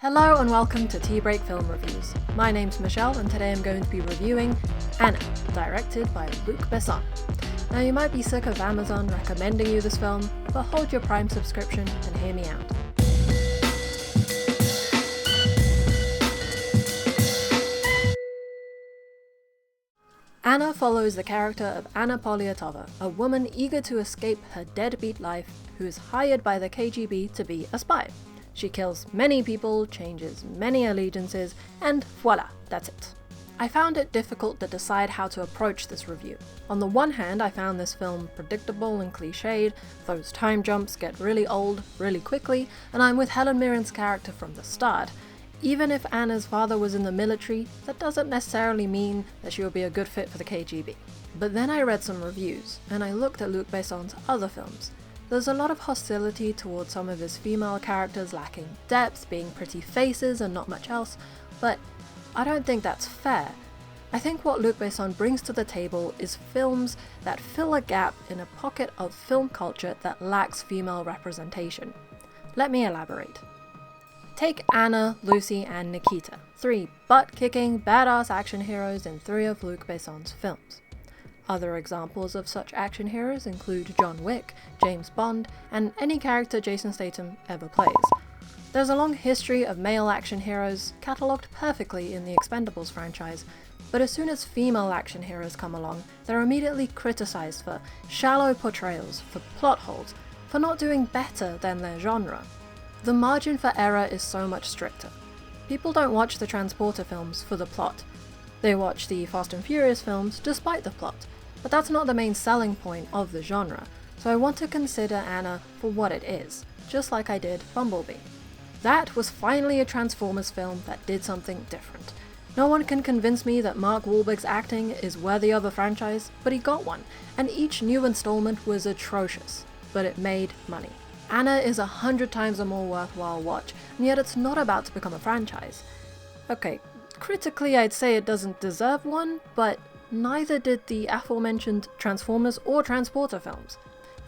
Hello and welcome to Tea Break Film Reviews. My name's Michelle and today I'm going to be reviewing Anna, directed by Luc Besson. Now you might be sick of Amazon recommending you this film, but hold your Prime subscription and hear me out. Anna follows the character of Anna Poliatova, a woman eager to escape her deadbeat life who is hired by the KGB to be a spy. She kills many people, changes many allegiances, and voila, that's it. I found it difficult to decide how to approach this review. On the one hand, I found this film predictable and cliched, those time jumps get really old really quickly, and I'm with Helen Mirren's character from the start. Even if Anna's father was in the military, that doesn't necessarily mean that she will be a good fit for the KGB. But then I read some reviews, and I looked at Luc Besson's other films. There's a lot of hostility towards some of his female characters lacking depth, being pretty faces and not much else, but I don't think that's fair. I think what Luc Besson brings to the table is films that fill a gap in a pocket of film culture that lacks female representation. Let me elaborate. Take Anna, Lucy, and Nikita, three butt-kicking, badass action heroes in three of Luc Besson's films. Other examples of such action heroes include John Wick, James Bond, and any character Jason Statham ever plays. There's a long history of male action heroes, catalogued perfectly in the Expendables franchise, but as soon as female action heroes come along, they're immediately criticized for shallow portrayals, for plot holes, for not doing better than their genre. The margin for error is so much stricter. People don't watch the Transporter films for the plot. They watch the Fast and Furious films despite the plot. But that's not the main selling point of the genre, so I want to consider Anna for what it is, just like I did Bumblebee. That was finally a Transformers film that did something different. No one can convince me that Mark Wahlberg's acting is worthy of a franchise, but he got one, and each new installment was atrocious, but it made money. Anna is 100 times a more worthwhile watch, and yet it's not about to become a franchise. Okay, critically I'd say it doesn't deserve one, but neither did the aforementioned Transformers or Transporter films.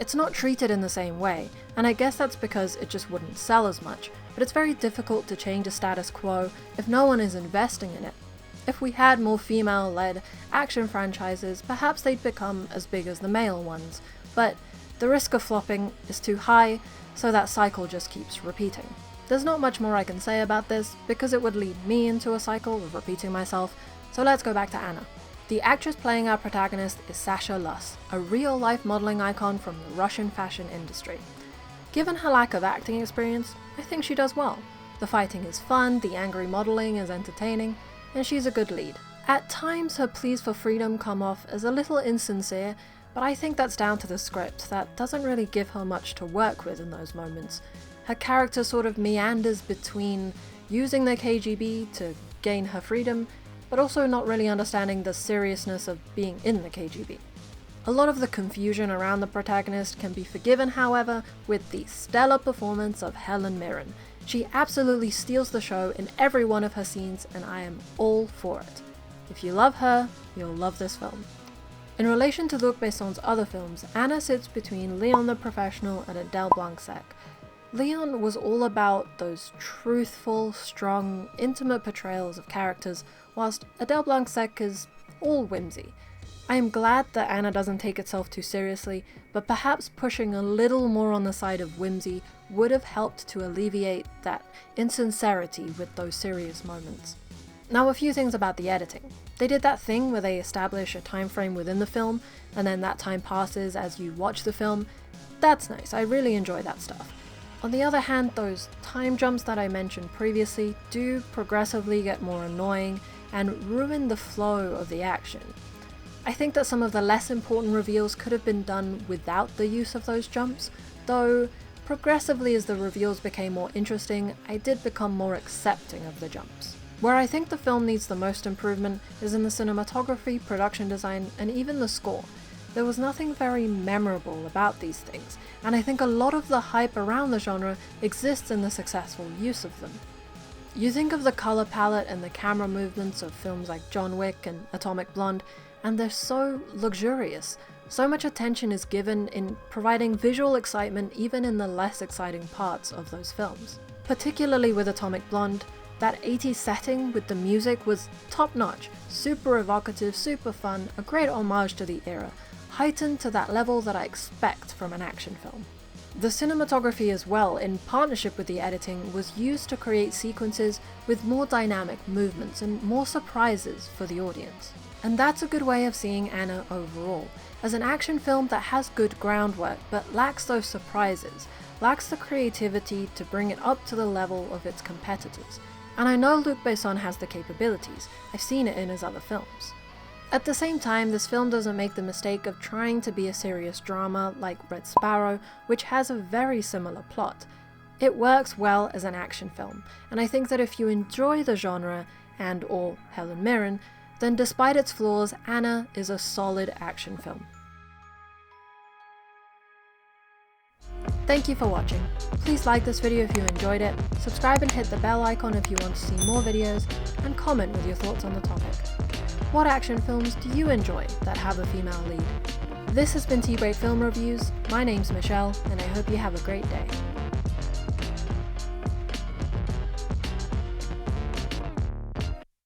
It's not treated in the same way, and I guess that's because it just wouldn't sell as much, but it's very difficult to change a status quo if no one is investing in it. If we had more female-led action franchises, perhaps they'd become as big as the male ones, but the risk of flopping is too high, so that cycle just keeps repeating. There's not much more I can say about this, because it would lead me into a cycle of repeating myself, so let's go back to Anna. The actress playing our protagonist is Sasha Luss, a real-life modeling icon from the Russian fashion industry. Given her lack of acting experience, I think she does well. The fighting is fun, the angry modeling is entertaining, and she's a good lead. At times her pleas for freedom come off as a little insincere, but I think that's down to the script that doesn't really give her much to work with in those moments. Her character sort of meanders between using the KGB to gain her freedom, but also not really understanding the seriousness of being in the KGB. A lot of the confusion around the protagonist can be forgiven, however, with the stellar performance of Helen Mirren. She absolutely steals the show in every one of her scenes, and I am all for it. If you love her, you'll love this film. In relation to Luc Besson's other films, Anna sits between Léon the Professional and Adèle Blanc-Sec. Léon was all about those truthful, strong, intimate portrayals of characters, whilst Adèle Blanc-Sec is all whimsy. I am glad that Anna doesn't take itself too seriously, but perhaps pushing a little more on the side of whimsy would have helped to alleviate that insincerity with those serious moments. Now a few things about the editing. They did that thing where they establish a time frame within the film, and then that time passes as you watch the film. That's nice, I really enjoy that stuff. On the other hand, those time jumps that I mentioned previously do progressively get more annoying and ruin the flow of the action. I think that some of the less important reveals could have been done without the use of those jumps, though progressively as the reveals became more interesting, I did become more accepting of the jumps. Where I think the film needs the most improvement is in the cinematography, production design, and even the score. There was nothing very memorable about these things, and I think a lot of the hype around the genre exists in the successful use of them. You think of the color palette and the camera movements of films like John Wick and Atomic Blonde, and they're so luxurious. So much attention is given in providing visual excitement even in the less exciting parts of those films. Particularly with Atomic Blonde, that 80s setting with the music was top-notch, super evocative, super fun, a great homage to the era, heightened to that level that I expect from an action film. The cinematography as well, in partnership with the editing, was used to create sequences with more dynamic movements and more surprises for the audience. And that's a good way of seeing Anna overall, as an action film that has good groundwork but lacks those surprises, lacks the creativity to bring it up to the level of its competitors. And I know Luc Besson has the capabilities, I've seen it in his other films. At the same time, this film doesn't make the mistake of trying to be a serious drama like Red Sparrow, which has a very similar plot. It works well as an action film, and I think that if you enjoy the genre and/or Helen Mirren, then despite its flaws, Anna is a solid action film. Thank you for watching. Please like this video if you enjoyed it, subscribe and hit the bell icon if you want to see more videos, and comment with your thoughts on the topic. What action films do you enjoy that have a female lead? This has been T-Break Film Reviews, my name's Michelle, and I hope you have a great day.